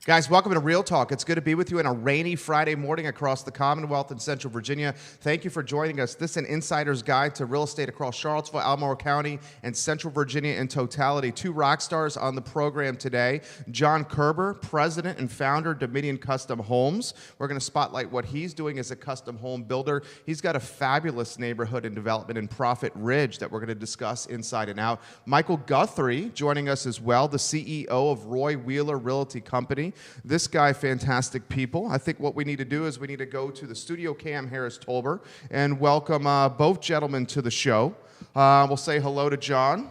Guys, welcome to Real Talk. It's good to be with you on a rainy Friday morning across the Commonwealth in Central Virginia. Thank you for joining us. This is an insider's guide to real estate across Charlottesville, Albemarle County, and Central Virginia in totality. Two rock stars on the program today. John Kerber, president and founder of Dominion Custom Homes. We're going to spotlight what he's doing as a custom home builder. He's got a fabulous neighborhood and development in Prophet Ridge that we're going to discuss inside and out. Michael Guthrie joining us as well, the CEO of Roy Wheeler Realty Company. This guy, fantastic people. I think what we need to do is we need to go to the studio cam, Harris Tolber, and welcome both gentlemen to the show. We'll say hello to John.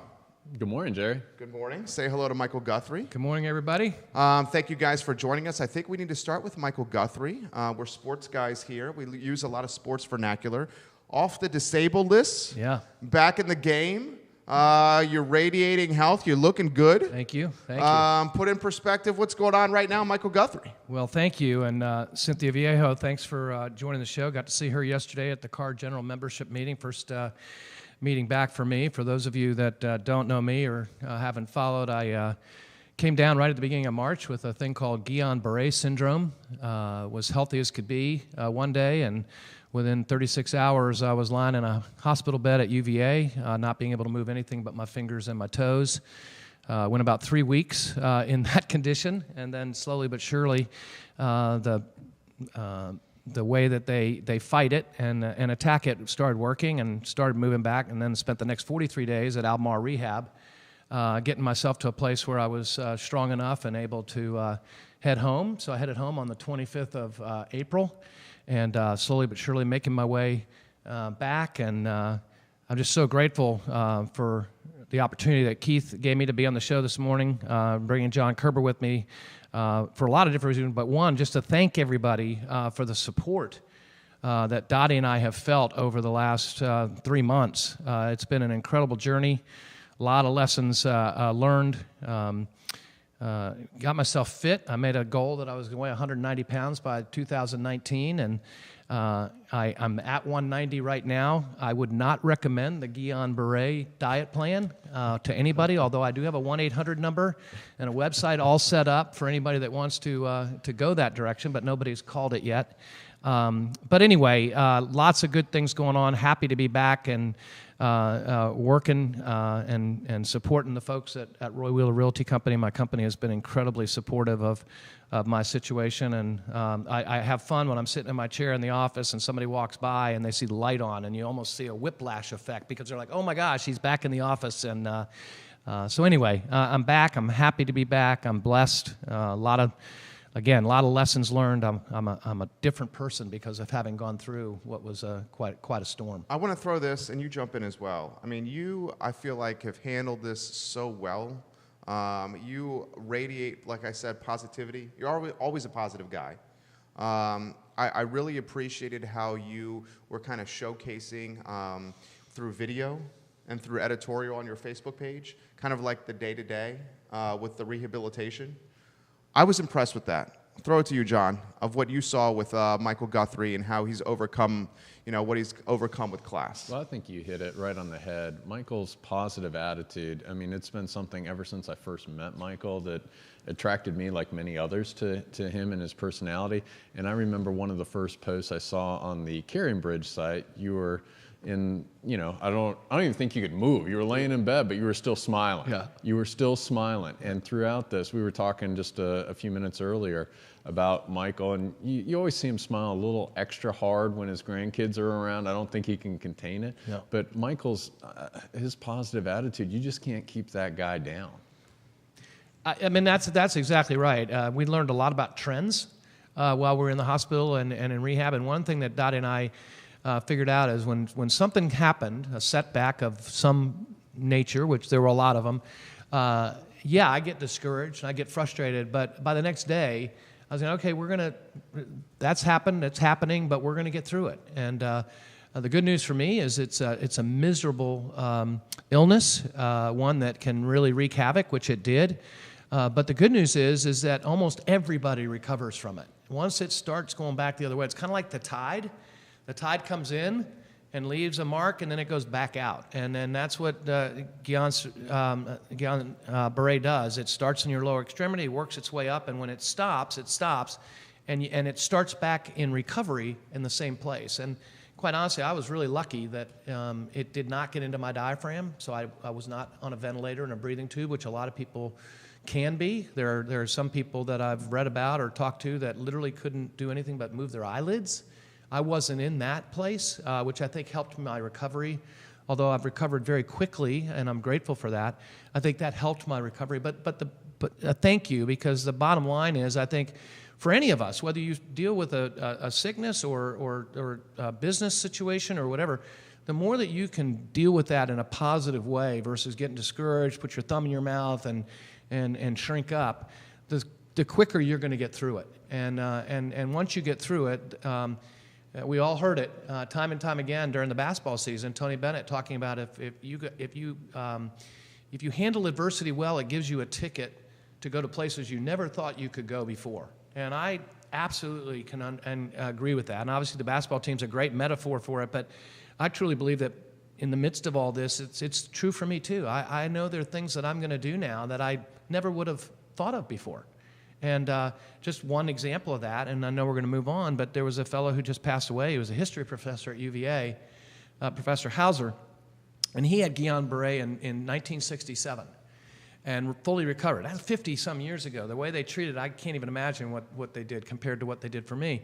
Good morning, Jerry. Good morning. Say hello to Michael Guthrie. Good morning, everybody. Thank you guys for joining us. I think we need to start with Michael Guthrie. We're sports guys here. We use a lot of sports vernacular. Off the disabled list. Yeah. Back in the game. You're radiating health. You're looking good. Thank you. Thank you. Put in perspective what's going on right now, Michael Guthrie. Well, thank you. And Cynthia Viejo, thanks for joining the show. Got to see her yesterday at the CAR General Membership meeting. First meeting back for me. For those of you that don't know me or haven't followed, I came down right at the beginning of March with a thing called Guillain-Barré syndrome. Was healthy as could be one day, and within 36 hours, I was lying in a hospital bed at UVA, not being able to move anything but my fingers and my toes. Went about 3 weeks in that condition, and then slowly but surely, the way that they fight it and attack it started working and started moving back, and then spent the next 43 days at Albemarle Rehab, getting myself to a place where I was strong enough and able to head home. So I headed home on the 25th of April. And slowly but surely making my way back. And I'm just so grateful for the opportunity that Keith gave me to be on the show this morning, bringing John Kerber with me for a lot of different reasons. But one, just to thank everybody for the support that Dottie and I have felt over the last 3 months. It's been an incredible journey, a lot of lessons learned. Got myself fit. I made a goal that I was going to weigh 190 pounds by 2019, and I'm at 190 right now. I would not recommend the Guillain-Barré diet plan to anybody, although I do have a 1-800 number and a website all set up for anybody that wants to go that direction, but nobody's called it yet. But anyway, lots of good things going on. Happy to be back and working and supporting the folks at Roy Wheeler Realty Company. My company has been incredibly supportive of my situation, and I have fun when I'm sitting in my chair in the office and somebody walks by and they see the light on, and you almost see a whiplash effect because they're like, oh my gosh, he's back in the office. And so anyway, I'm back. I'm happy to be back. I'm blessed. A lot of lessons learned. I'm a different person because of having gone through what was quite a storm. I want to throw this, and you jump in as well. I mean, I feel like, have handled this so well. You radiate, like I said, positivity. You're always a positive guy. I really appreciated how you were kind of showcasing through video and through editorial on your Facebook page, kind of like the day-to-day with the rehabilitation. I was impressed with that. I'll throw it to you, John, of what you saw with Michael Guthrie and how he's overcome, what he's overcome with class. Well, I think you hit it right on the head. Michael's positive attitude, I mean, it's been something ever since I first met Michael that attracted me, like many others, to him and his personality. And I remember one of the first posts I saw on the Carrying Bridge site, you were in, I don't even think you could move. You were laying in bed, but you were still smiling. Yeah. You were still smiling. And throughout this, we were talking just a few minutes earlier about Michael, and you always see him smile a little extra hard when his grandkids are around. I don't think he can contain it. Yeah. But Michael's, his positive attitude, you just can't keep that guy down. I mean, that's exactly right. We learned a lot about trends while we were in the hospital and in rehab. And one thing that Dottie and I figured out is when something happened, a setback of some nature, which there were a lot of them, I get discouraged and I get frustrated. But by the next day, I was like, okay, that's happened, it's happening, but we're going to get through it. And the good news for me is it's a miserable illness, one that can really wreak havoc, which it did. But the good news is that almost everybody recovers from it. Once it starts going back the other way, it's kind of like the tide. The tide comes in, and leaves a mark, and then it goes back out. And then that's what Guillain-Barré does. It starts in your lower extremity, works its way up, and when it stops, and it starts back in recovery in the same place. And quite honestly, I was really lucky that it did not get into my diaphragm, so I was not on a ventilator and a breathing tube, which a lot of people can be. There are some people that I've read about or talked to that literally couldn't do anything but move their eyelids. I wasn't in that place, which I think helped my recovery. Although I've recovered very quickly, and I'm grateful for that, I think that helped my recovery. But thank you, because the bottom line is, I think for any of us, whether you deal with a sickness or a business situation or whatever, the more that you can deal with that in a positive way versus getting discouraged, put your thumb in your mouth and shrink up, the quicker you're going to get through it. And once you get through it, we all heard it time and time again during the basketball season. Tony Bennett talking about if you handle adversity well, it gives you a ticket to go to places you never thought you could go before. And I absolutely can agree with that. And obviously, the basketball team's a great metaphor for it. But I truly believe that in the midst of all this, it's true for me too. I know there are things that I'm going to do now that I never would have thought of before. And just one example of that, and I know we're going to move on, but there was a fellow who just passed away. He was a history professor at UVA, Professor Hauser, and he had Guillain-Barré in 1967 and fully recovered. That was 50-some years ago. The way they treated it, I can't even imagine what they did compared to what they did for me.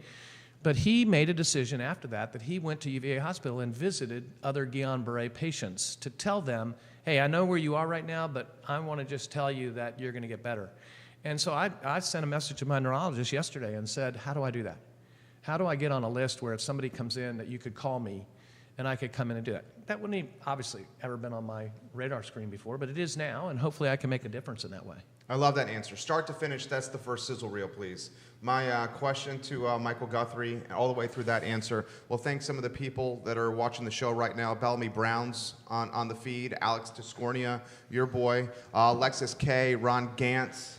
But he made a decision after that he went to UVA Hospital and visited other Guillain-Barré patients to tell them, hey, I know where you are right now, but I want to just tell you that you're going to get better. And so I sent a message to my neurologist yesterday and said, how do I do that? How do I get on a list where if somebody comes in that you could call me and I could come in and do that? That wouldn't even, obviously, ever been on my radar screen before, but it is now, and hopefully I can make a difference in that way. I love that answer. Start to finish, that's the first sizzle reel, please. My question to Michael Guthrie, all the way through that answer, well, thank some of the people that are watching the show right now. Bellamy Brown's on the feed, Alex Tiscornia, your boy, Alexis K, Ron Gantz,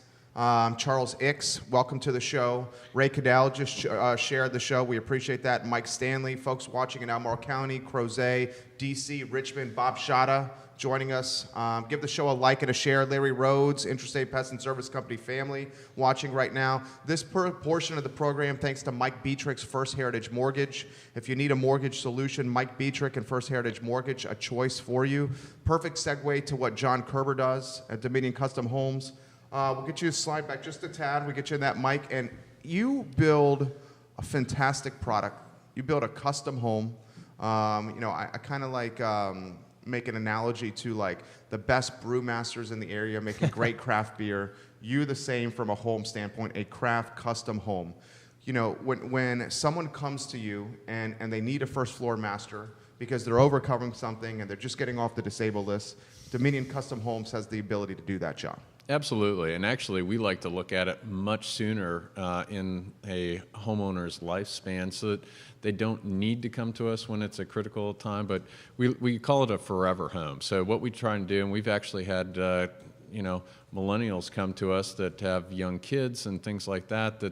Charles Ix, welcome to the show. Ray Cadell just shared the show. We appreciate that. Mike Stanley, folks watching in Albemarle County, Crozet, DC, Richmond, Bob Shada joining us. Give the show a like and a share. Larry Rhodes, Interstate Pest and Service Company family watching right now. This portion of the program, thanks to Mike Beatrick's First Heritage Mortgage. If you need a mortgage solution, Mike Beatrick and First Heritage Mortgage, a choice for you. Perfect segue to what John Kerber does at Dominion Custom Homes. We'll get you a slide back just a tad. We get you in that mic, and you build a fantastic product. You build a custom home. I kind of like make an analogy to like the best brewmasters in the area making great craft beer. You the same from a home standpoint, a craft custom home. You know, when someone comes to you and they need a first floor master because they're overcovering something and they're just getting off the disabled list, Dominion Custom Homes has the ability to do that, John. Absolutely, and actually we like to look at it much sooner in a homeowner's lifespan so that they don't need to come to us when it's a critical time, but we call it a forever home. So what we try and do, and we've actually had millennials come to us that have young kids and things like that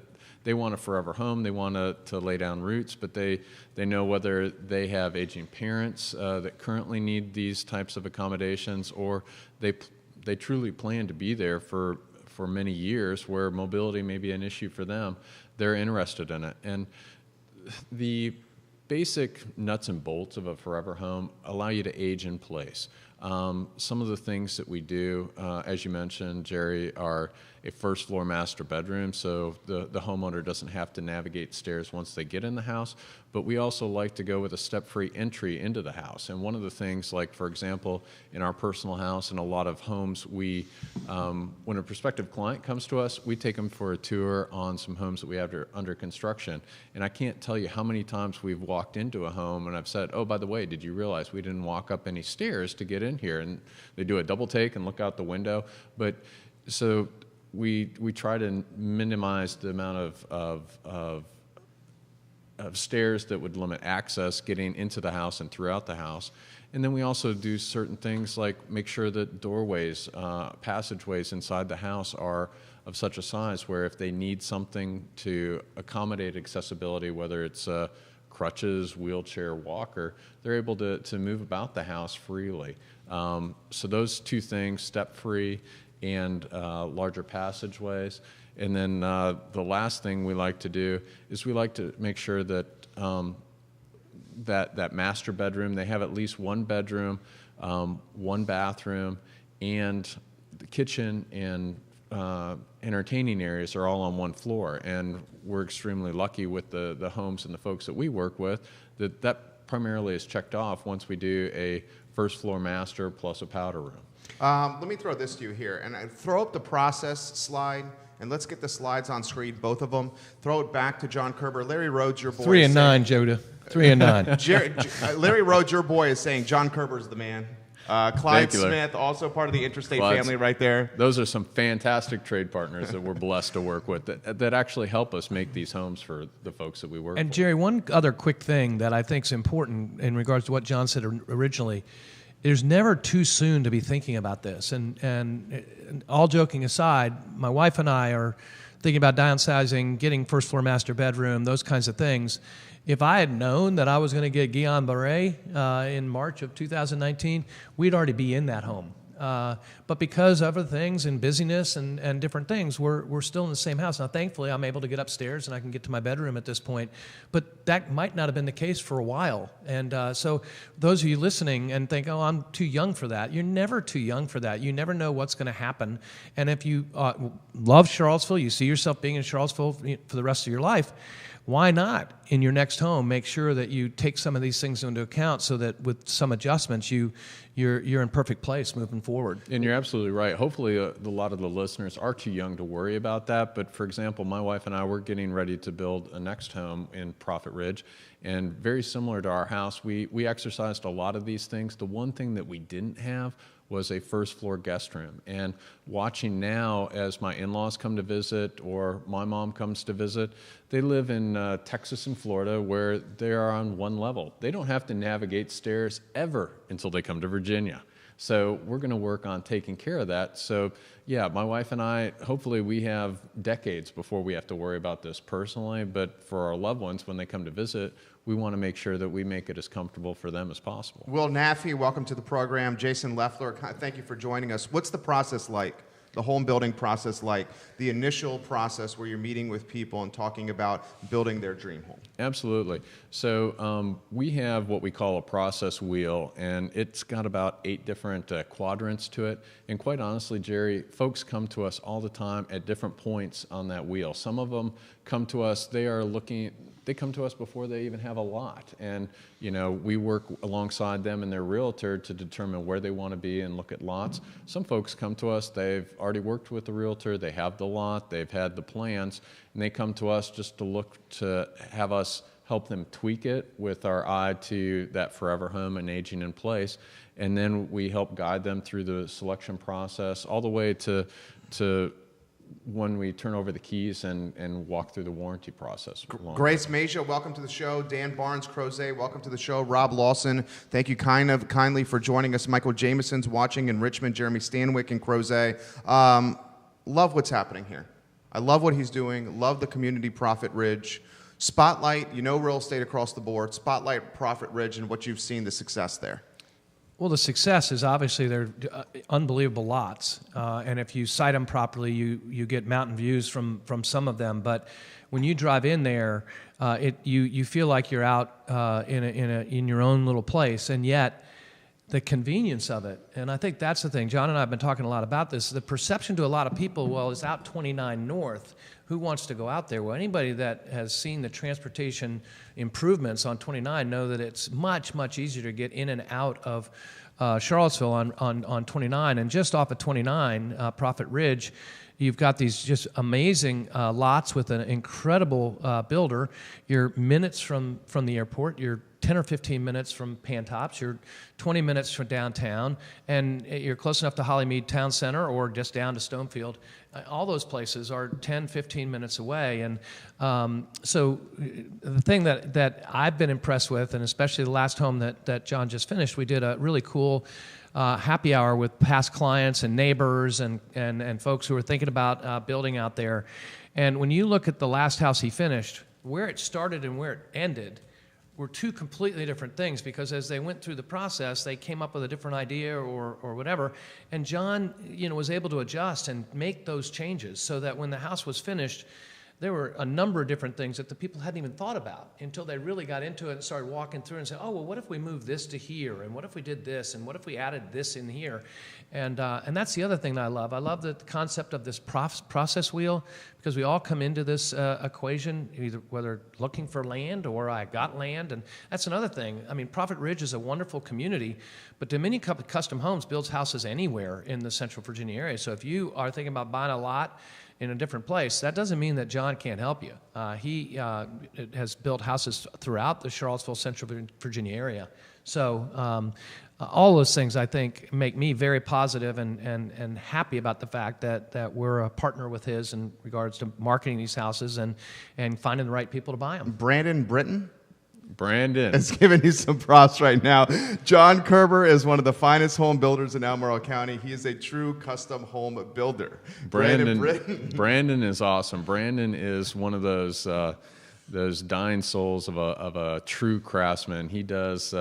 they want a forever home, they want to lay down roots, but they know whether they have aging parents that currently need these types of accommodations, or they truly plan to be there for many years where mobility may be an issue for them. They're interested in it. And the basic nuts and bolts of a forever home allow you to age in place. Some of the things that we do, as you mentioned, Jerry, are a first floor master bedroom, so the homeowner doesn't have to navigate stairs once they get in the house, but we also like to go with a step-free entry into the house. And one of the things, like for example, in our personal house and a lot of homes, when a prospective client comes to us, we take them for a tour on some homes that we have under construction. And I can't tell you how many times we've walked into a home and I've said, oh, by the way, did you realize we didn't walk up any stairs to get in here? And they do a double take and look out the window. But so we try to minimize the amount of stairs that would limit access getting into the house and throughout the house. And then we also do certain things like make sure that doorways, passageways inside the house are of such a size where if they need something to accommodate accessibility, whether it's crutches, wheelchair, walker, they're able to move about the house freely. So those two things, step-free and larger passageways. And then the last thing we like to do is we like to make sure that that master bedroom, they have at least one bedroom, one bathroom, and the kitchen and entertaining areas are all on one floor. And we're extremely lucky with the homes and the folks that we work with that primarily is checked off once we do a first floor master plus a powder room. Let me throw this to you here, and throw up the process slide, and let's get the slides on screen, both of them. Throw it back to John Kerber. Larry Rhodes, your boy. 3 and 9, Joda. 3 and 9. Larry Rhodes, your boy, is saying John Kerber's the man. Clyde Smith, also part of the Interstate family right there. Those are some fantastic trade partners that we're blessed to work with that actually help us make these homes for the folks that we work with. And Jerry, one other quick thing that I think is important in regards to what John said originally, there's never too soon to be thinking about this. And all joking aside, my wife and I are thinking about downsizing, getting first floor master bedroom, those kinds of things. If I had known that I was going to get Guillain-Barré in March of 2019, we'd already be in that home. But because of other things and busyness and different things, we're still in the same house. Now, thankfully, I'm able to get upstairs and I can get to my bedroom at this point. But that might not have been the case for a while. And so those of you listening and think, oh, I'm too young for that, you're never too young for that. You never know what's going to happen. And if you love Charlottesville, you see yourself being in Charlottesville for the rest of your life, why not, in your next home, make sure that you take some of these things into account so that with some adjustments, you're in perfect place moving forward. And you're absolutely right. Hopefully, a lot of the listeners are too young to worry about that. But for example, my wife and I, we're getting ready to build a next home in Prophet Ridge. And very similar to our house, we exercised a lot of these things. The one thing that we didn't have was a first floor guest room. And watching now as my in-laws come to visit or my mom comes to visit, they live in Texas and Florida where they are on one level. They don't have to navigate stairs ever until they come to Virginia. So we're going to work on taking care of that. So yeah, my wife and I, hopefully we have decades before we have to worry about this personally, but for our loved ones, when they come to visit, we want to make sure that we make it as comfortable for them as possible. Will Naffey, welcome to the program. Jason Leffler, thank you for joining us. What's the process like? The home building process like? The initial process where you're meeting with people and talking about building their dream home? Absolutely. So we have what we call a process wheel, and it's got about 8 different quadrants to it. And quite honestly, Jerry, folks come to us all the time at different points on that wheel. Some of them come to us, they come to us before they even have a lot. And, you know, we work alongside them and their realtor to determine where they want to be and look at lots. Some folks come to us, they've already worked with the realtor, they have the lot, they've had the plans, and they come to us just to look to have us help them tweak it with our eye to that forever home and aging in place. And then we help guide them through the selection process all the way to when we turn over the keys and walk through the warranty process. Grace Masia, welcome to the show. Dan Barnes-Crozet, welcome to the show. Rob Lawson, thank you kindly for joining us. Michael Jameson's watching in Richmond. Jeremy Stanwyck and Crozet. Love what's happening here. I love what he's doing. Love the community Prophet Ridge. Spotlight, you know, real estate across the board. Spotlight Prophet Ridge and what you've seen, the success there. Well, the success is obviously they're unbelievable lots, and if you site them properly, you get mountain views from some of them. But when you drive in there, you feel like you're out in your own little place, and yet the convenience of it. And I think that's the thing. John and I have been talking a lot about this. The perception to a lot of people, well, it's out 29 North. Who wants to go out there? Well, anybody that has seen the transportation improvements on 29 know that it's much, much easier to get in and out of Charlottesville on 29. And just off of 29, Prophet Ridge, you've got these just amazing lots with an incredible builder. You're minutes from the airport. You're 10 or 15 minutes from Pantops. You're 20 minutes from downtown, and you're close enough to Hollymead Town Center or just down to Stonefield. All those places are 10, 15 minutes away. And so the thing that I've been impressed with, and especially the last home that John just finished, we did a really cool happy hour with past clients and neighbors and folks who were thinking about building out there. And when you look at the last house he finished, where it started and where it ended, were two completely different things, because as they went through the process, they came up with a different idea or whatever. And John, was able to adjust and make those changes so that when the house was finished, there were a number of different things that the people hadn't even thought about until they really got into it and started walking through and said, oh, well, what if we moved this to here? And what if we did this? And what if we added this in here? And that's the other thing that I love. I love the concept of this process wheel, because we all come into this equation, either whether looking for land or I got land. And that's another thing. I mean, Prophet Ridge is a wonderful community, but Dominion Custom Homes builds houses anywhere in the Central Virginia area. So if you are thinking about buying a lot in a different place, that doesn't mean that John can't help you. He has built houses throughout the Charlottesville, Central Virginia area. So all those things, I think, make me very positive and happy about the fact that we're a partner with his in regards to marketing these houses and finding the right people to buy them. Brandon Britton Brandon is giving you some props right now. John Kerber is one of the finest home builders in Albemarle County. He is a true custom home builder. Brandon Britton. Brandon is awesome. Brandon is one of those dying souls of a true craftsman. He does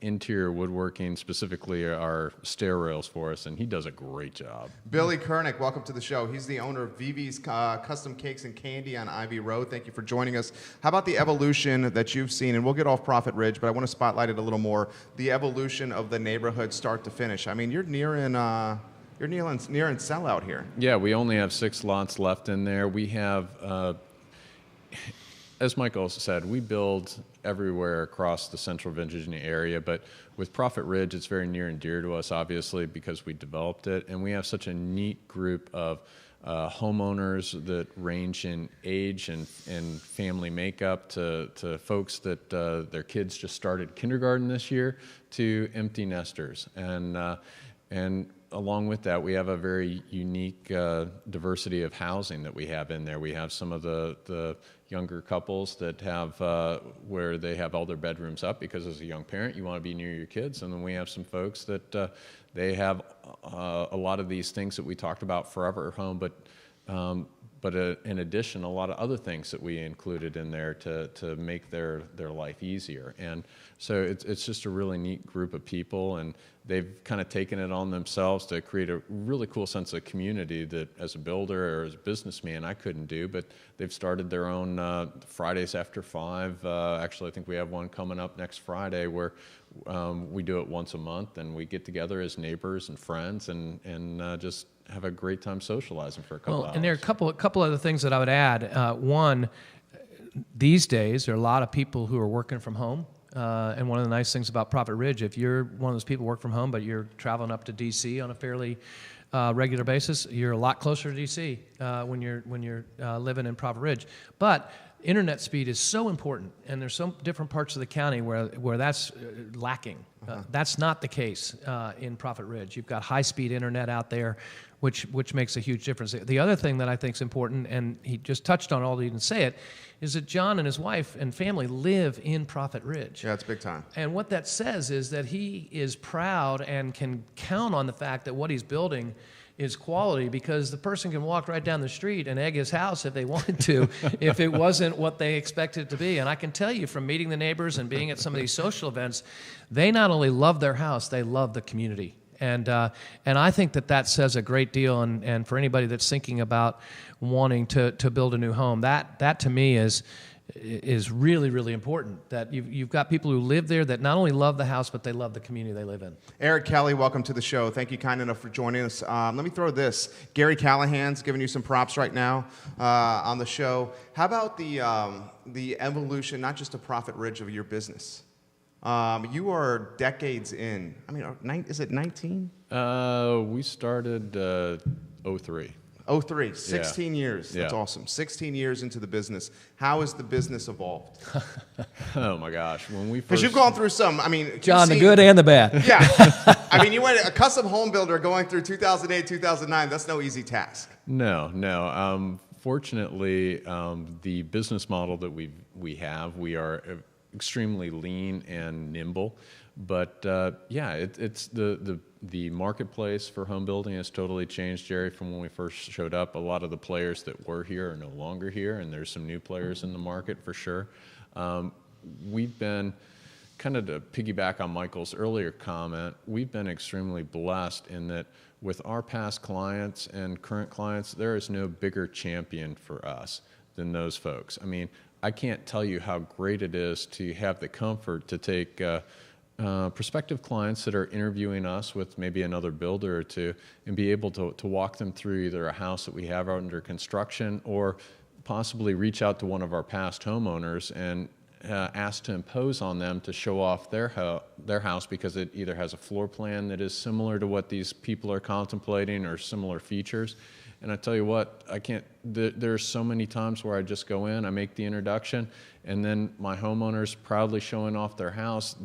interior woodworking, specifically our stair rails for us, and he does a great job. Billy Kernick, welcome to the show. He's the owner of Vivi's Custom Cakes and Candy on Ivy Road. Thank you for joining us. How about the evolution that you've seen, and we'll get off Prophet Ridge, but I want to spotlight it a little more, the evolution of the neighborhood start to finish. I mean, you're nearing sellout here. Yeah, we only have 6 lots left in there. We have, as Michael said, we build everywhere across the Central Virginia area, but with Prophet Ridge, it's very near and dear to us, obviously, because we developed it, and we have such a neat group of homeowners that range in age and family makeup to folks that their kids just started kindergarten this year, to empty nesters. And along with that, we have a very unique diversity of housing that we have in there. We have some of the younger couples that have where they have all their bedrooms up, because as a young parent, you want to be near your kids. And then we have some folks that they have a lot of these things that we talked about forever at home, but in addition, a lot of other things that we included in there to make their life easier. And so it's just a really neat group of people, and they've kind of taken it on themselves to create a really cool sense of community that as a builder or as a businessman I couldn't do, but they've started their own Fridays after 5. Actually, I think we have one coming up next Friday where we do it once a month, and we get together as neighbors and friends and just have a great time socializing for a couple hours. And there are a couple other things that I would add. One, these days there are a lot of people who are working from home. And one of the nice things about Prophet Ridge, if you're one of those people who work from home, but you're traveling up to D.C. on a fairly regular basis, you're a lot closer to D.C. When you're living in Prophet Ridge. But internet speed is so important, and there's some different parts of the county where that's lacking. That's not the case in Prophet Ridge. You've got high-speed internet out there, which makes a huge difference. The other thing that I think is important, and he just touched on, although he didn't say it, is that John and his wife and family live in Prophet Ridge. Yeah, it's big time. And what that says is that he is proud and can count on the fact that what he's building is quality, because the person can walk right down the street and egg his house if they wanted to, if it wasn't what they expected it to be. And I can tell you from meeting the neighbors and being at some of these social events, they not only love their house, they love the community. And I think that says a great deal. And for anybody that's thinking about wanting to build a new home, that to me is really, really important. That you've got people who live there that not only love the house, but they love the community they live in. Eric Kelly, welcome to the show. Thank you kind enough for joining us. Let me throw this. Gary Callahan's giving you some props right now on the show. How about the evolution, not just a Prophet Ridge, of your business? You are decades in. I mean, is it 19? We started 03. 03, 16 years. That's awesome. 16 years into the business. How has the business evolved? Oh my gosh, when we first, because you've gone through some. I mean, John, the good and the bad. Yeah, I mean, you went a custom home builder going through 2008, 2009. That's no easy task. No. Fortunately, the business model that we are extremely lean and nimble, but it's the marketplace for home building has totally changed, Jerry, from when we first showed up. A lot of the players that were here are no longer here, and there's some new players in the market for sure. we've been, kind of to piggyback on Michael's earlier comment, we've been extremely blessed in that with our past clients and current clients, there is no bigger champion for us than those folks. I mean, I can't tell you how great it is to have the comfort to take prospective clients that are interviewing us with maybe another builder or two and be able to walk them through either a house that we have under construction or possibly reach out to one of our past homeowners and asked to impose on them to show off their house because it either has a floor plan that is similar to what these people are contemplating or similar features. And I tell you what, there's so many times where I just go in, I make the introduction, and then my homeowners proudly showing off their house.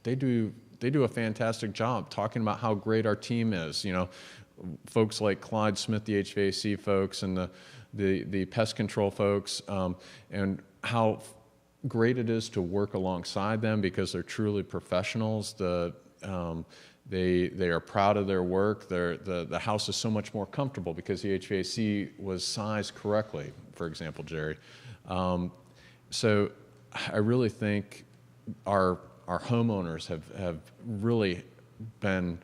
They do a fantastic job talking about how great our team is. You know, folks like Clyde Smith, the HVAC folks, and the pest control folks, and how great it is to work alongside them because they're truly professionals. They are proud of their work. The house is so much more comfortable because the HVAC was sized correctly, for example, Jerry. So I really think our homeowners have really been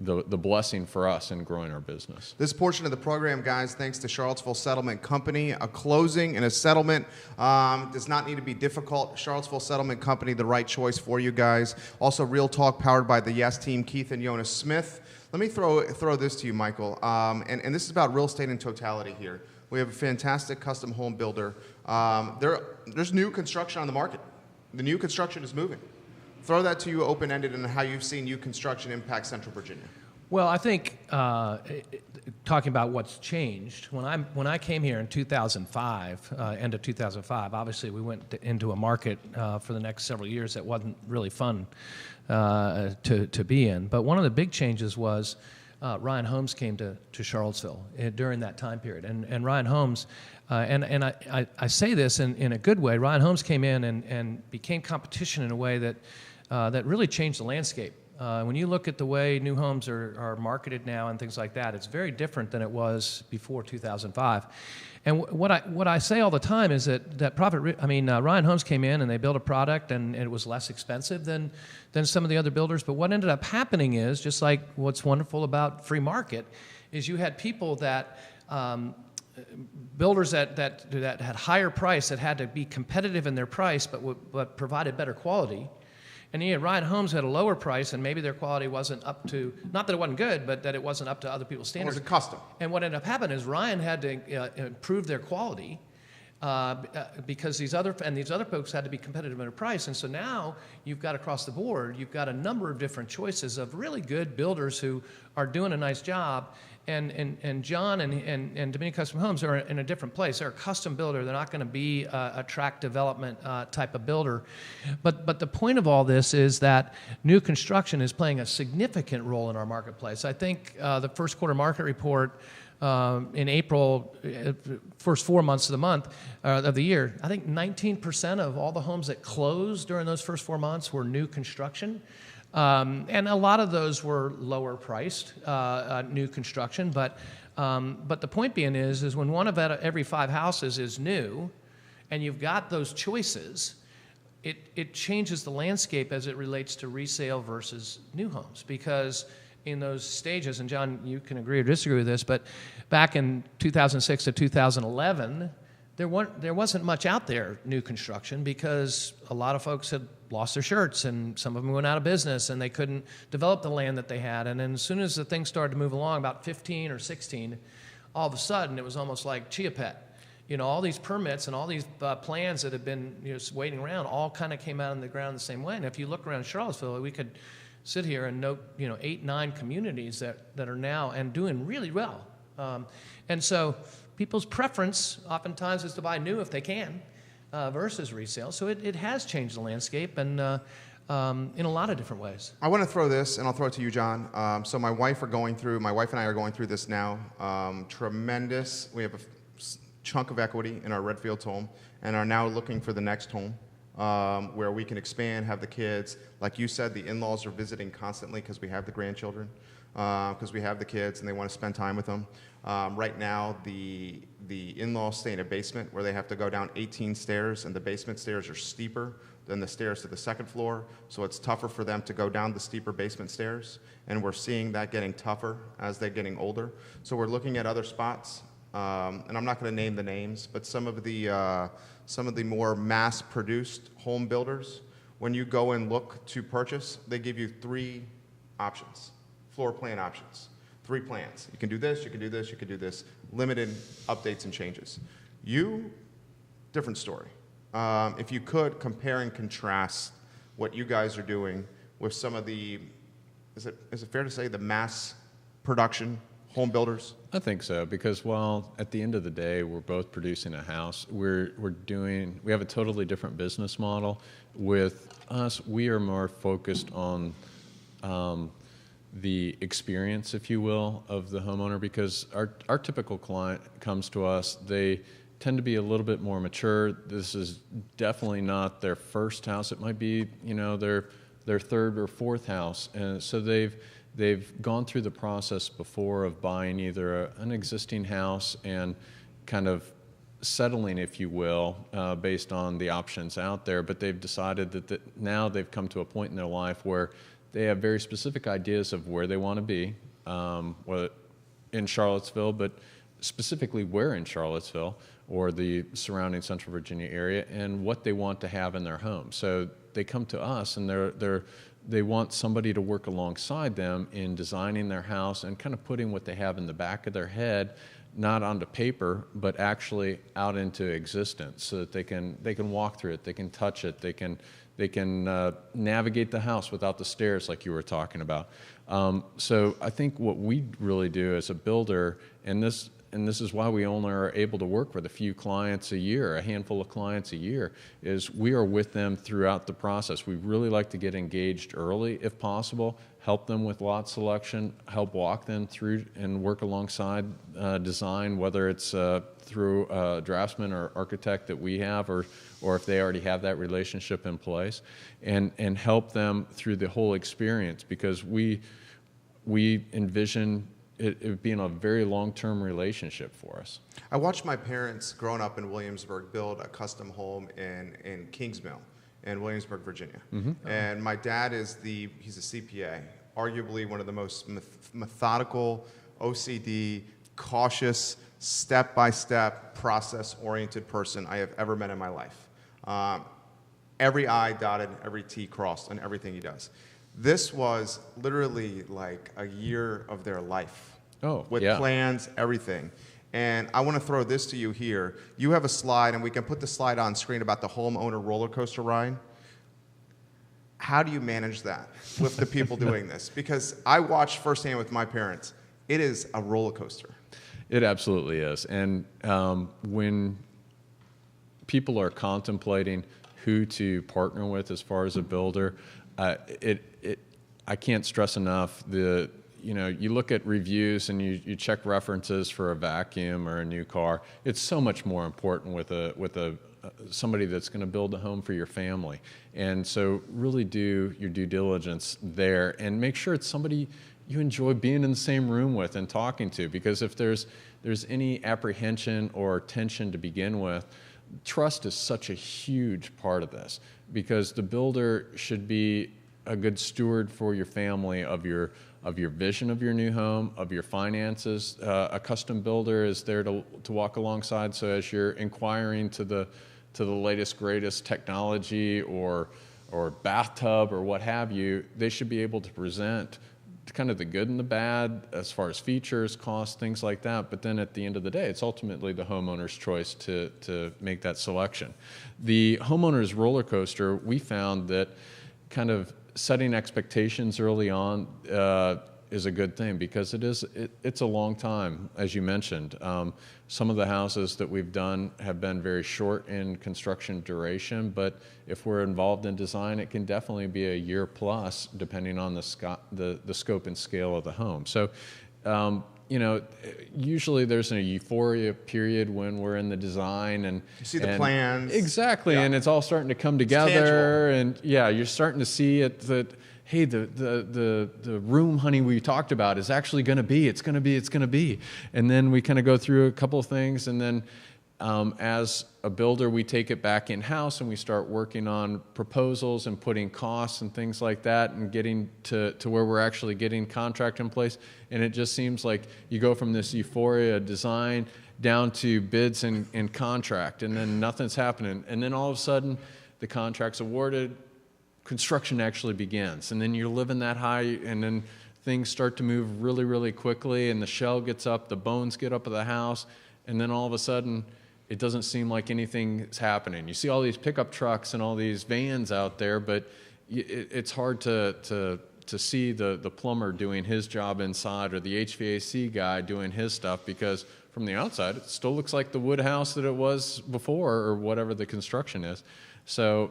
the blessing for us in growing our business. This portion of the program, guys, thanks to Charlottesville Settlement Company. A closing and a settlement does not need to be difficult. Charlottesville Settlement Company, the right choice for you guys. Also, Real Talk, powered by the Yes Team, Keith and Yonna Smith. Let me throw this to you, Michael. And this is about real estate in totality here. We have a fantastic custom home builder. There's new construction on the market. The new construction is moving. Throw that to you open-ended and how you've seen new construction impact Central Virginia. Well, I think talking about what's changed, when I came here in 2005, end of 2005, obviously we went into a market for the next several years that wasn't really fun to be in. But one of the big changes was Ryan Holmes came to Charlottesville during that time period. And Ryan Holmes, and I say this in a good way, Ryan Holmes came in and became competition in a way that really changed the landscape. When you look at the way new homes are marketed now and things like that, it's very different than it was before 2005. And what I say all the time is that Ryan Holmes came in and they built a product and it was less expensive than some of the other builders. But what ended up happening is, just like what's wonderful about free market, is you had people that builders that had higher price, that had to be competitive in their price, but provided better quality. And yet Ryan Holmes had a lower price, and maybe their quality wasn't up to, not that it wasn't good, but that it wasn't up to other people's standards. It was a custom. And what ended up happening is Ryan had to improve their quality because these other folks had to be competitive in their price. And so now you've got across the board, you've got a number of different choices of really good builders who are doing a nice job. And John and Dominion Custom Homes are in a different place. They're a custom builder. They're not going to be a tract development type of builder. But the point of all this is that new construction is playing a significant role in our marketplace. I think the first quarter market report in April, first 4 months of the year, I think 19% of all the homes that closed during those first 4 months were new construction. And a lot of those were lower priced new construction, but the point being is when one of every 5 houses is new, and you've got those choices, it changes the landscape as it relates to resale versus new homes. Because in those stages, and John, you can agree or disagree with this, but back in 2006 to 2011, there wasn't much out there new construction because a lot of folks had lost their shirts and some of them went out of business and they couldn't develop the land that they had. And then as soon as the things started to move along, about 15 or 16, all of a sudden it was almost like Chia Pet. You know, all these permits and all these plans that had been waiting around all kind of came out on the ground the same way. And if you look around Charlottesville, we could sit here and note 8, 9 communities that are now and doing really well. And so people's preference oftentimes is to buy new if they can versus resale. So it has changed the landscape and in a lot of different ways. I want to throw this, and I'll throw it to you, John. So my wife and I are going through this now. Tremendous. We have a chunk of equity in our Redfield home and are now looking for the next home where we can expand, have the kids. Like you said, the in-laws are visiting constantly because we have the grandchildren. because we have the kids and they want to spend time with them. Right now, the in-laws stay in a basement where they have to go down 18 stairs, and the basement stairs are steeper than the stairs to the second floor, so it's tougher for them to go down the steeper basement stairs, and we're seeing that getting tougher as they're getting older. So we're looking at other spots, and I'm not going to name the names, but some of the more mass-produced home builders, when you go and look to purchase, they give you 3 options, floor plan options. 3 plans. You can do this, you can do this, you can do this. Limited updates and changes. Different story. If you could compare and contrast what you guys are doing with some of the, is it fair to say the mass production home builders? I think so, because while at the end of the day we're both producing a house, we have a totally different business model. With us, we are more focused on the experience, if you will, of the homeowner, because our typical client comes to us, they tend to be a little bit more mature. This is definitely not their first house. It might be, their 3rd or 4th house. And so they've gone through the process before of buying either an existing house and kind of settling, if you will, based on the options out there, but they've decided that now they've come to a point in their life where they have very specific ideas of where they want to be, whether in Charlottesville, but specifically where in Charlottesville or the surrounding Central Virginia area, and what they want to have in their home. So they come to us, and they want somebody to work alongside them in designing their house and kind of putting what they have in the back of their head, not onto paper, but actually out into existence, so that they can walk through it, they can touch it, they can navigate the house without the stairs like you were talking about. So I think what we really do as a builder, and this is why we only are able to work with a few clients a year, a handful of clients a year, is we are with them throughout the process. We really like to get engaged early if possible, help them with lot selection, help walk them through and work alongside design, whether it's through a draftsman or architect that we have, or if they already have that relationship in place, and help them through the whole experience, because we envision it being a very long-term relationship for us. I watched my parents growing up in Williamsburg build a custom home in Kingsmill in Williamsburg, Virginia. Mm-hmm. And my dad he's a CPA, arguably one of the most methodical, OCD, cautious, step-by-step, process-oriented person I have ever met in my life. Every I dotted, every T crossed on everything he does. This was literally like a year of their life. With plans, everything. And I want to throw this to you here. You have a slide, and we can put the slide on screen about the homeowner roller coaster ride. How do you manage that with the people doing this? Because I watched firsthand with my parents. It is a roller coaster. It absolutely is. And when people are contemplating who to partner with as far as a builder, I can't stress enough you look at reviews and you check references for a vacuum or a new car. It's so much more important with somebody that's going to build a home for your family. And so really do your due diligence there and make sure it's somebody you enjoy being in the same room with and talking to, because if there's any apprehension or tension to begin with, trust is such a huge part of this, because the builder should be a good steward for your family of your vision of your new home, of your finances. A custom builder is there to walk alongside. So as you're inquiring to the latest greatest technology or bathtub or what have you, they should be able to present kind of the good and the bad as far as features, cost, things like that. But then at the end of the day, it's ultimately the homeowner's choice to make that selection. The homeowner's roller coaster, we found that kind of setting expectations early on is a good thing, because it's a long time, as you mentioned. Some of the houses that we've done have been very short in construction duration, but if we're involved in design, it can definitely be a year plus, depending on the scope and scale of the home. So, usually there's a euphoria period when we're in the design and you see the plans. Exactly, yeah. And it's all starting to come together, and you're starting to see it that, hey, the room, honey, we talked about is actually going to be, it's going to be. And then we kind of go through a couple of things, and then as a builder, we take it back in-house and we start working on proposals and putting costs and things like that and getting to where we're actually getting contract in place. And it just seems like you go from this euphoria design down to bids and contract, and then nothing's happening. And then all of a sudden, the contract's awarded, construction actually begins. And then you're living that high, and then things start to move really, really quickly, and the shell gets up, the bones get up of the house, and then all of a sudden, it doesn't seem like anything's happening. You see all these pickup trucks and all these vans out there, but it's hard to see the plumber doing his job inside or the HVAC guy doing his stuff, because from the outside, it still looks like the wood house that it was before, or whatever the construction is. So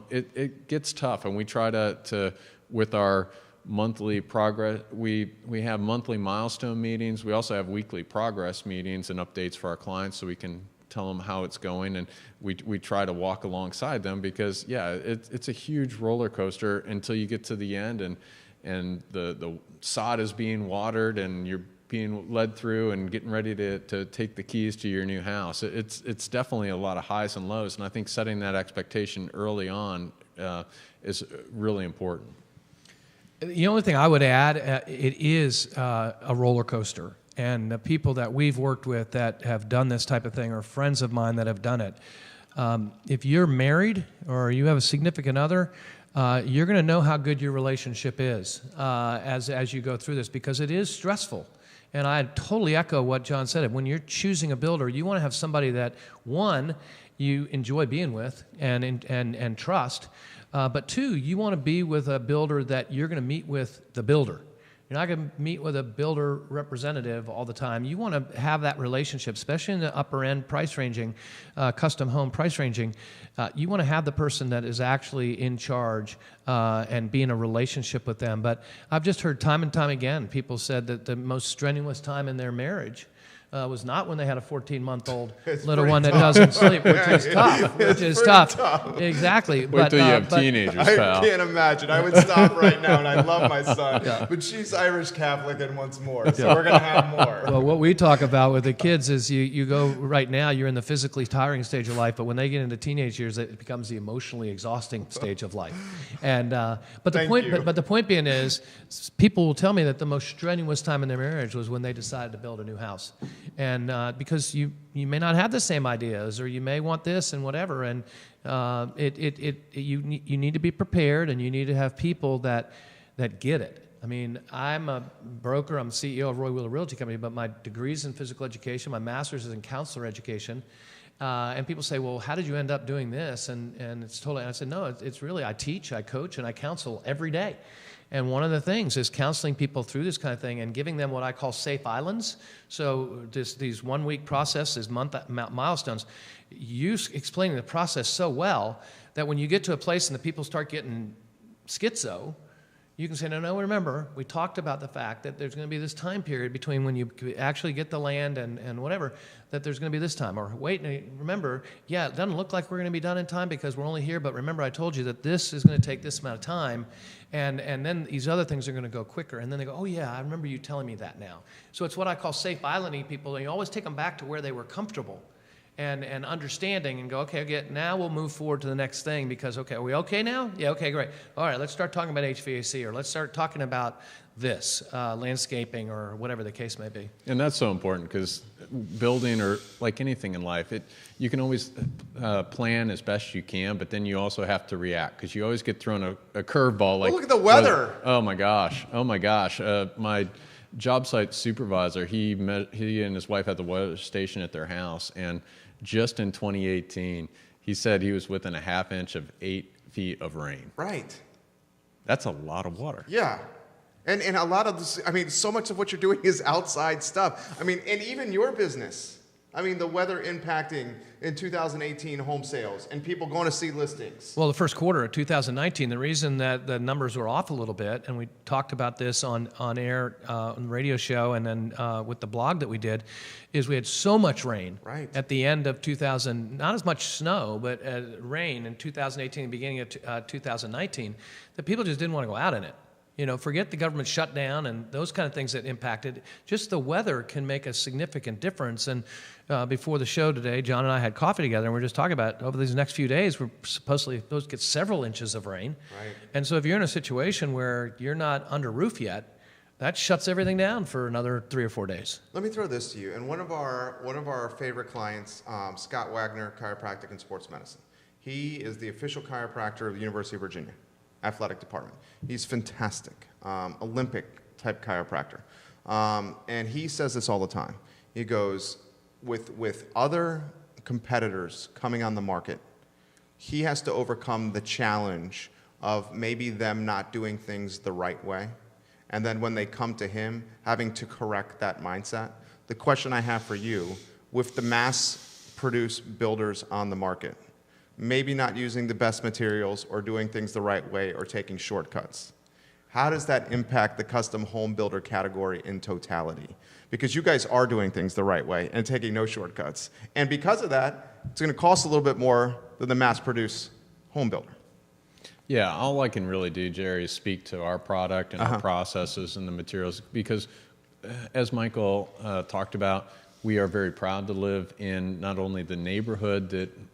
it gets tough, and we try to with our monthly progress, we have monthly milestone meetings. We also have weekly progress meetings and updates for our clients, so we can tell them how it's going, and we try to walk alongside them, because it's a huge roller coaster until you get to the end, and the sod is being watered and you're being led through and getting ready to take the keys to your new house. It's definitely a lot of highs and lows, and I think setting that expectation early on is really important. The only thing I would add, it is a roller coaster. And the people that we've worked with that have done this type of thing, or friends of mine that have done it, if you're married or you have a significant other, you're going to know how good your relationship is as you go through this, because it is stressful. And I totally echo what John said. When you're choosing a builder, you want to have somebody that, one, you enjoy being with and trust, but two, you want to be with a builder that you're going to meet with the builder. You're not going to meet with a builder representative all the time. You want to have that relationship, especially in the upper end price ranging, custom home price ranging. You want to have the person that is actually in charge and be in a relationship with them. But I've just heard time and time again, people said that the most strenuous time in their marriage was not when they had a 14-month-old little one that doesn't sleep, which is tough. Which is tough. Exactly. Wait till you have teenagers, pal. I can't imagine. I would stop right now, and I love my son, but she's Irish Catholic and wants more, so we're going to have more. Well, what we talk about with the kids is you go right now, you're in the physically tiring stage of life, but when they get into teenage years, it becomes the emotionally exhausting stage of life. And but the point being is, people will tell me that the most strenuous time in their marriage was when they decided to build a new house. And because you may not have the same ideas, or you may want this and whatever, and you need to be prepared, and you need to have people that get it. I mean, I'm a broker, I'm the CEO of Roy Wheeler Realty Company, but my degree's in physical education, my master's is in counselor education, and people say, well, how did you end up doing this? And it's totally, and I said, no, it's really, I teach, I coach, and I counsel every day. And one of the things is counseling people through this kind of thing and giving them what I call safe islands. So these one-week processes, milestones, you explaining the process so well that when you get to a place and the people start getting schizo, you can say, no, remember, we talked about the fact that there's going to be this time period between when you actually get the land and whatever, that there's going to be this time. Or wait, remember, yeah, it doesn't look like we're going to be done in time because we're only here, but remember I told you that this is going to take this amount of time, and then these other things are going to go quicker. And then they go, oh, yeah, I remember you telling me that now. So it's what I call safe islanding people, and you always take them back to where they were comfortable and understanding, and go, okay, now we'll move forward to the next thing, because, okay, are we okay now? Yeah, okay, great. All right, let's start talking about HVAC, or let's start talking about this, landscaping, or whatever the case may be. And that's so important, because building, or like anything in life, you can always plan as best you can, but then you also have to react, because you always get thrown a curveball. Like, look at the weather. Oh my gosh. My job site supervisor, he and his wife had the weather station at their house, and just in 2018, he said he was within a half inch of 8 feet of rain. Right. That's a lot of water. Yeah. And a lot of this, I mean, so much of what you're doing is outside stuff. I mean, and even your business. I mean, the weather impacting in 2018 home sales and people going to see listings. Well, the first quarter of 2019, the reason that the numbers were off a little bit, and we talked about this on air, on the radio show, and then with the blog that we did, is we had so much rain at the end of 2000, not as much snow, but rain in 2018, beginning of 2019, that people just didn't want to go out in it. You know, forget the government shutdown and those kind of things that impacted. Just the weather can make a significant difference. And before the show today, John and I had coffee together, and we were just talking about over these next few days, we're supposedly supposed to get several inches of rain. Right. And so if you're in a situation where you're not under roof yet, that shuts everything down for another 3 or 4 days. Let me throw this to you. And one of our favorite clients, Scott Wagner, chiropractic and sports medicine. He is the official chiropractor of the University of Virginia athletic department. He's fantastic, Olympic type chiropractor. And he says this all the time. He goes, with other competitors coming on the market, he has to overcome the challenge of maybe them not doing things the right way. And then when they come to him, having to correct that mindset. The question I have for you, with the mass-produced builders on the market, maybe not using the best materials or doing things the right way or taking shortcuts, how does that impact the custom home builder category in totality? Because you guys are doing things the right way and taking no shortcuts. And because of that, it's going to cost a little bit more than the mass-produced home builder. Yeah, all I can really do, Jerry, is speak to our product and our processes and the materials, because as Michael talked about, we are very proud to live in not only the neighborhood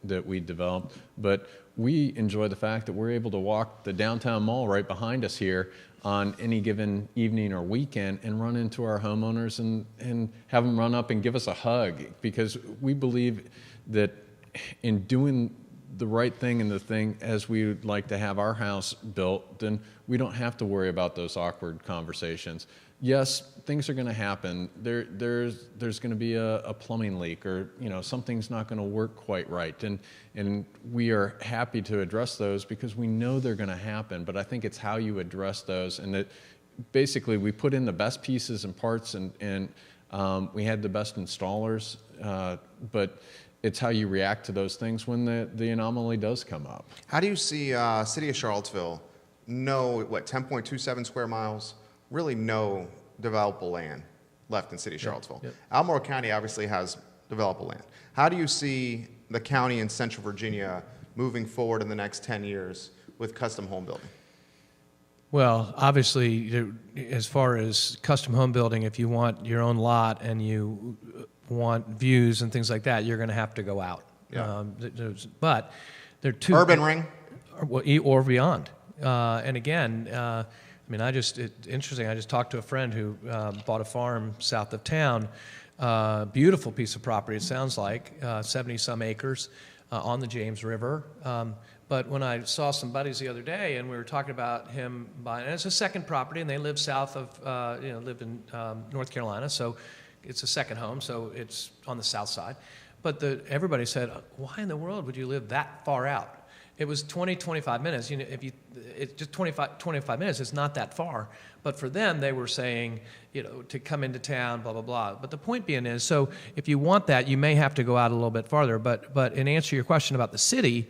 that we developed, but we enjoy the fact that we're able to walk the downtown mall right behind us here on any given evening or weekend and run into our homeowners and have them run up and give us a hug, because we believe that in doing the right thing and the thing as we would like to have our house built, then we don't have to worry about those awkward conversations. Yes, things are going to happen. There's going to be a plumbing leak, or something's not going to work quite right, and we are happy to address those because we know they're going to happen. But I think it's how you address those, and that basically we put in the best pieces and parts, and we had the best installers, but it's how you react to those things when the anomaly does come up. How do you see City of Charlottesville know 10.27 square miles? Really no developable land left in City of Charlottesville. Yep. Albemarle County obviously has developable land. How do you see the county in Central Virginia moving forward in the next 10 years with custom home building? Well, obviously, as far as custom home building, if you want your own lot and you want views and things like that, you're going to have to go out. Yeah. But they're two Urban ring? Or beyond. And again, it's interesting. I just talked to a friend who bought a farm south of town. Beautiful piece of property, it sounds like, 70-some acres on the James River. But when I saw some buddies the other day, and we were talking about him buying, and it's a second property, and they live south of, live in North Carolina, so it's a second home, so it's on the south side. But everybody said, why in the world would you live that far out? It was 20, 25 minutes. It's just 25 minutes. It's not that far. But for them, they were saying, to come into town, blah, blah, blah. But the point being is, so if you want that, you may have to go out a little bit farther. But in answer to your question about the city,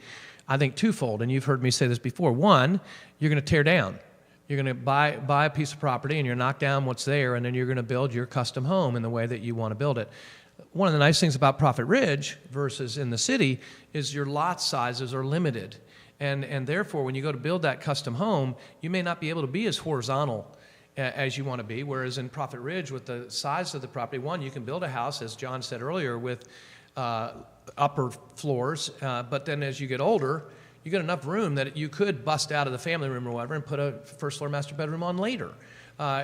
I think twofold, and you've heard me say this before. One, you're going to tear down. You're going to buy a piece of property, and you're knock down what's there, and then you're going to build your custom home in the way that you want to build it. One of the nice things about Prophet Ridge versus in the city is your lot sizes are limited. And therefore, when you go to build that custom home, you may not be able to be as horizontal as you want to be, whereas in Prophet Ridge, with the size of the property, one, you can build a house, as John said earlier, with upper floors, but then as you get older, you get enough room that you could bust out of the family room or whatever and put a first floor master bedroom on later.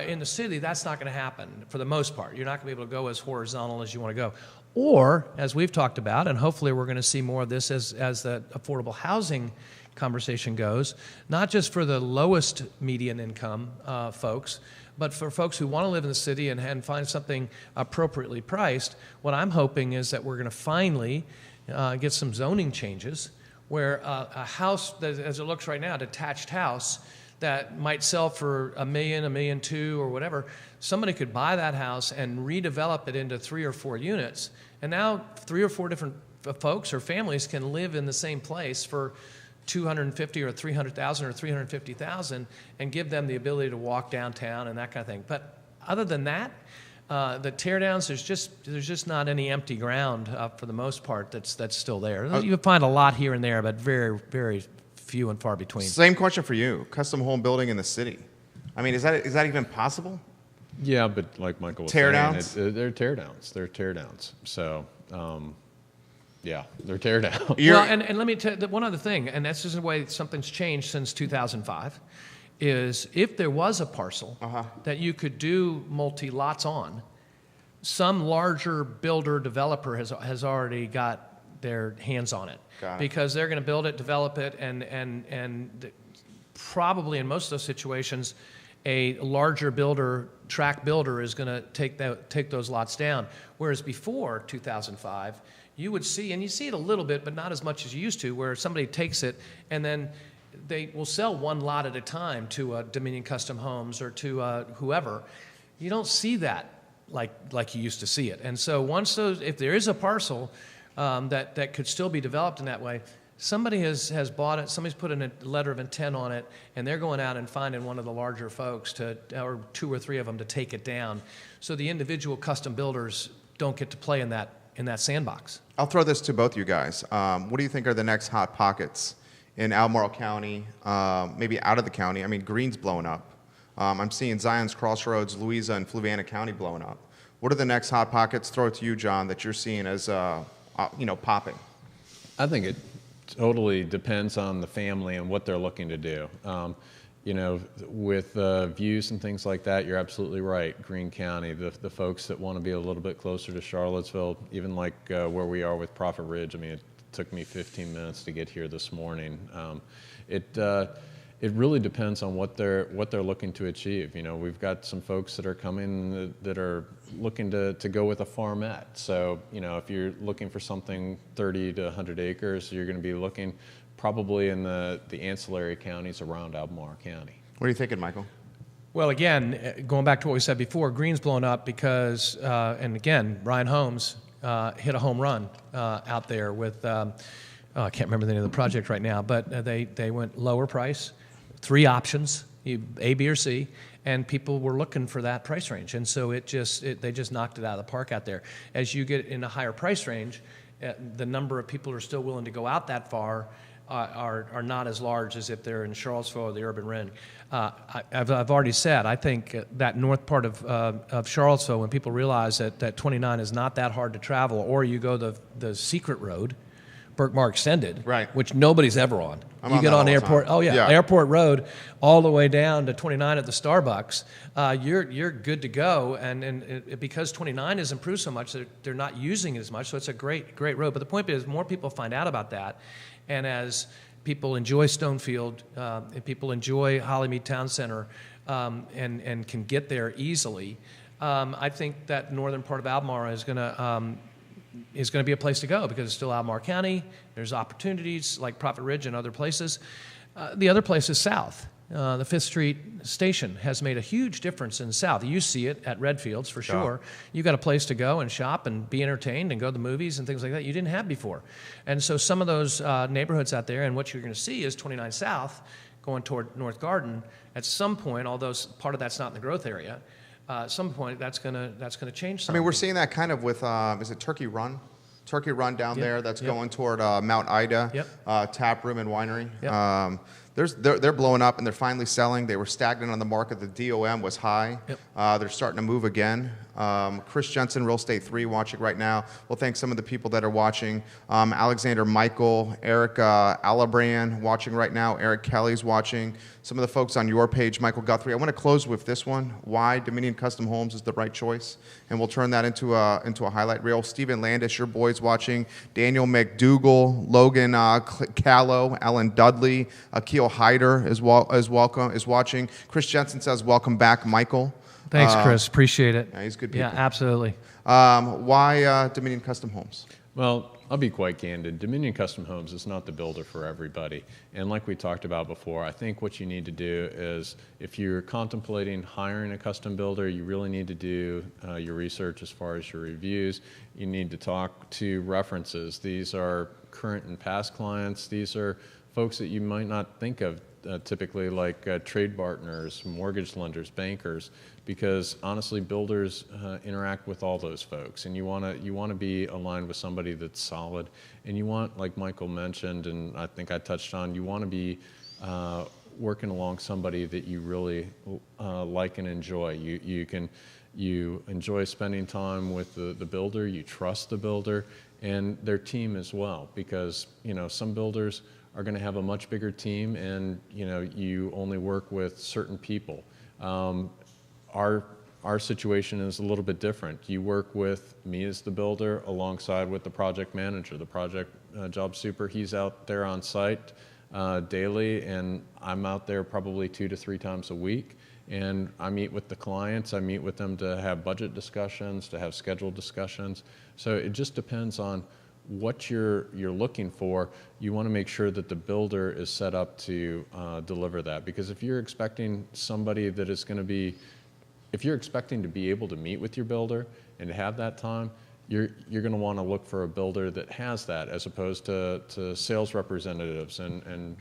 In the city, that's not going to happen for the most part. You're not going to be able to go as horizontal as you want to go. Or, as we've talked about, and hopefully we're going to see more of this as the affordable housing conversation goes, not just for the lowest median income folks, but for folks who want to live in the city and find something appropriately priced. What I'm hoping is that we're going to finally get some zoning changes where a house, that, as it looks right now, a detached house, that might sell for $1 million, $1.2 million, or whatever, somebody could buy that house and redevelop it into 3 or 4 units. And now 3 or 4 different folks or families can live in the same place for $250,000 or $300,000 or $350,000 and give them the ability to walk downtown and that kind of thing. But other than that, the teardowns, there's just not any empty ground for the most part that's still there. You can find a lot here and there, but very, very few and far between. Same question for you. Custom home building in the city. I mean, is that even possible? Yeah, but like Michael was Teardowns? saying, they're teardowns. They're teardowns. So, yeah, they're teardowns. Well, and let me tell you one other thing, and that's just the way something's changed since 2005, is if there was a parcel that you could do multi-lots on, some larger builder developer has already got their hands on it. Because they're going to build it, develop it, and probably in most of those situations, a larger builder, tract builder, is going to take those lots down. Whereas before 2005, you would see, and you see it a little bit, but not as much as you used to, where somebody takes it and then they will sell one lot at a time to Dominion Custom Homes or to whoever. You don't see that like you used to see it. And so if there is a parcel that could still be developed in that way, somebody has bought it, somebody's put in a letter of intent on it, and they're going out and finding one of the larger folks or 2 or 3 of them to take it down. So the individual custom builders don't get to play in that sandbox. I'll throw this to both you guys. What do you think are the next hot pockets in Albemarle County, maybe out of the county? I mean, Green's blowing up. I'm seeing Zion's Crossroads, Louisa, and Fluvanna County blowing up. What are the next hot pockets? Throw it to you, John, that you're seeing as popping. I think it totally depends on the family and what they're looking to do. With views and things like that, you're absolutely right. Greene County, the folks that want to be a little bit closer to Charlottesville, even like where we are with Prophet Ridge. I mean, it took me 15 minutes to get here this morning. It really depends on what they're looking to achieve. We've got some folks that are coming that are looking to go with a farmette. So, if you're looking for something 30 to 100 acres, you're going to be looking probably in the ancillary counties around Albemarle County. What are you thinking, Michael? Well, again, going back to what we said before, Green's blown up because, and again, Ryan Holmes hit a home run out there with, I can't remember the name of the project right now, but they went lower price, 3 options, A, B, or C, and people were looking for that price range. And so they just knocked it out of the park out there. As you get in a higher price range, the number of people who are still willing to go out that far are not as large as if they're in Charlottesville or the urban ring. I've already said, I think that north part of Charlottesville, when people realize that 29 is not that hard to travel, or you go the secret road, Burkmar Extended, right, which nobody's ever on. You get on Airport, Airport Road, all the way down to 29 at the Starbucks. You're good to go, and because 29 has improved so much, they're not using it as much. So it's a great road. But the point is, more people find out about that, and as people enjoy Stonefield, and people enjoy Hollymead Town Center, and can get there easily, I think that northern part of Albemarle is going to be a place to go because it's still Albemarle County. There's opportunities like Prophet Ridge and other places. The other place is south. The 5th Street station has made a huge difference in the south. You see it at Redfields for sure. You've got a place to go and shop and be entertained and go to the movies and things like that you didn't have before. And so some of those neighborhoods out there, and what you're going to see is 29 South going toward North Garden. At some point, although part of that's not in the growth area, at some point that's going to change something. I mean, we're seeing that kind of with is it Turkey Run? Turkey Run down there that's going toward Mount Ida, tap room and winery. They're blowing up and they're finally selling. They were stagnant on the market. The DOM was high. They're starting to move again. Chris Jensen, Real Estate 3, watching right now. We'll thank some of the people that are watching. Alexander Michael, Eric Alabrand watching right now. Eric Kelly's watching. Some of the folks on your page, Michael Guthrie. I want to close with this one. Why Dominion Custom Homes is the right choice. And we'll turn that into a highlight reel. Stephen Landis, your boys watching. Daniel McDougall, Logan Callow, Ellen Dudley, Akil Hyder is watching. Chris Jensen says, welcome back, Michael. Thanks, Chris. Appreciate it. Yeah, he's good people. Yeah, absolutely. Why Dominion Custom Homes? Well, I'll be quite candid. Dominion Custom Homes is not the builder for everybody. And like we talked about before, I think what you need to do is, if you're contemplating hiring a custom builder, you really need to do your research as far as your reviews. You need to talk to references. These are current and past clients. These are folks that you might not think of typically, like trade partners, mortgage lenders, bankers, because honestly, builders interact with all those folks, and you want to be aligned with somebody that's solid, and you want, like Michael mentioned, and I think I touched on, you want to be working along somebody that you really like and enjoy. You enjoy spending time with the builder, you trust the builder, and their team as well, because some builders are going to have a much bigger team, and you only work with certain people. Our situation is a little bit different. You work with me as the builder alongside with the project manager, the project job super. He's out there on site daily, and I'm out there probably 2 to 3 times a week. And I meet with the clients. I meet with them to have budget discussions, to have schedule discussions. So it just depends on what you're looking for. You want to make sure that the builder is set up to deliver that. Because if you're expecting somebody that is going to be, if you're expecting to be able to meet with your builder and to have that time, you're going to want to look for a builder that has that, as opposed to sales representatives and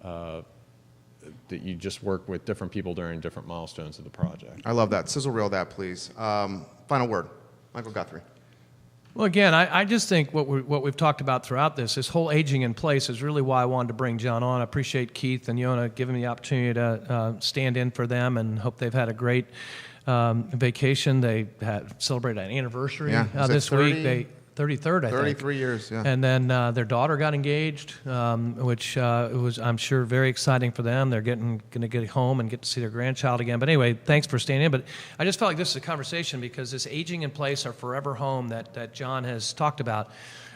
that you just work with different people during different milestones of the project. I love that. Sizzle reel that, please. Final word, Michael Guthrie. Well, again, I just think what we've talked about throughout this whole aging in place is really why I wanted to bring John on. I appreciate Keith and Yonna giving me the opportunity to stand in for them, and hope they've had a great vacation. They had celebrated an anniversary this week. 33rd, I think. 33 years, yeah. And then their daughter got engaged, which was, I'm sure, very exciting for them. They're going to get home and get to see their grandchild again. But anyway, thanks for staying in. But I just felt like this is a conversation, because this aging in place or forever home that John has talked about,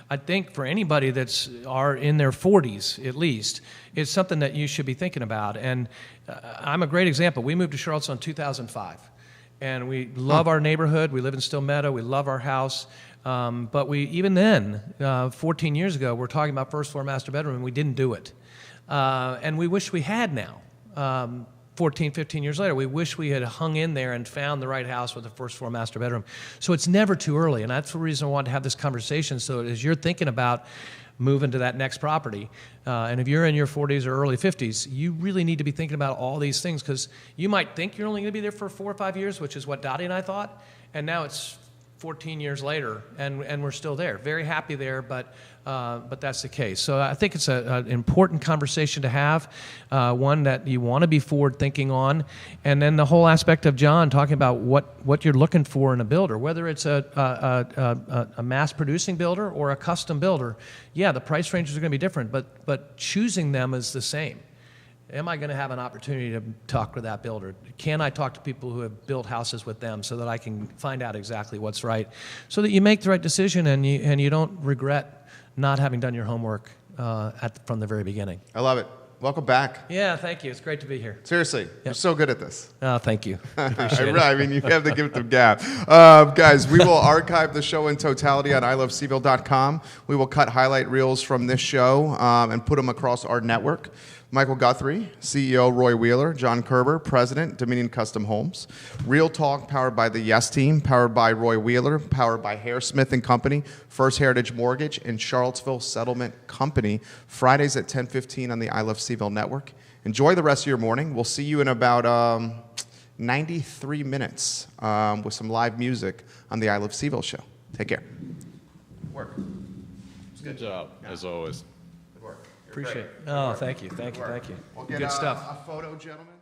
I think for anybody that's in their 40s at least, it's something that you should be thinking about. And I'm a great example. We moved to Charlottesville in 2005. And we love our neighborhood. We live in Still Meadow. We love our house. But even then, 14 years ago, we're talking about first floor master bedroom, and we didn't do it. And we wish we had now. 14, 15 years later, we wish we had hung in there and found the right house with a first floor master bedroom. So it's never too early, and that's the reason I wanted to have this conversation, so as you're thinking about moving to that next property, and if you're in your 40s or early 50s, you really need to be thinking about all these things, because you might think you're only going to be there for 4 or 5 years, which is what Dottie and I thought, and now it's 14 years later, and we're still there. Very happy there, but that's the case. So I think it's an important conversation to have, one that you want to be forward-thinking on, and then the whole aspect of John talking about what you're looking for in a builder, whether it's a mass-producing builder or a custom builder. Yeah, the price ranges are going to be different, but choosing them is the same. Am I going to have an opportunity to talk with that builder? Can I talk to people who have built houses with them so that I can find out exactly what's right, so that you make the right decision and you don't regret not having done your homework from the very beginning? I love it. Welcome back. Yeah, thank you. It's great to be here. Seriously, you're so good at this. Oh, thank you. Appreciate it. I mean, you have the gift of gab. Guys, we will archive the show in totality on iloveseville.com. We will cut highlight reels from this show and put them across our network. Michael Guthrie, CEO, Roy Wheeler. John Kerber, President, Dominion Custom Homes. Real Talk, powered by the Yes Team, powered by Roy Wheeler, powered by Hairsmith and Company, First Heritage Mortgage, and Charlottesville Settlement Company. Fridays at 10:15 on the I Love Seville Network. Enjoy the rest of your morning. We'll see you in about 93 minutes with some live music on the I Love Seville show. Take care. Work. Good job, as always. Good work. Appreciate it. Oh, thank you. We'll get good stuff. A photo, gentlemen.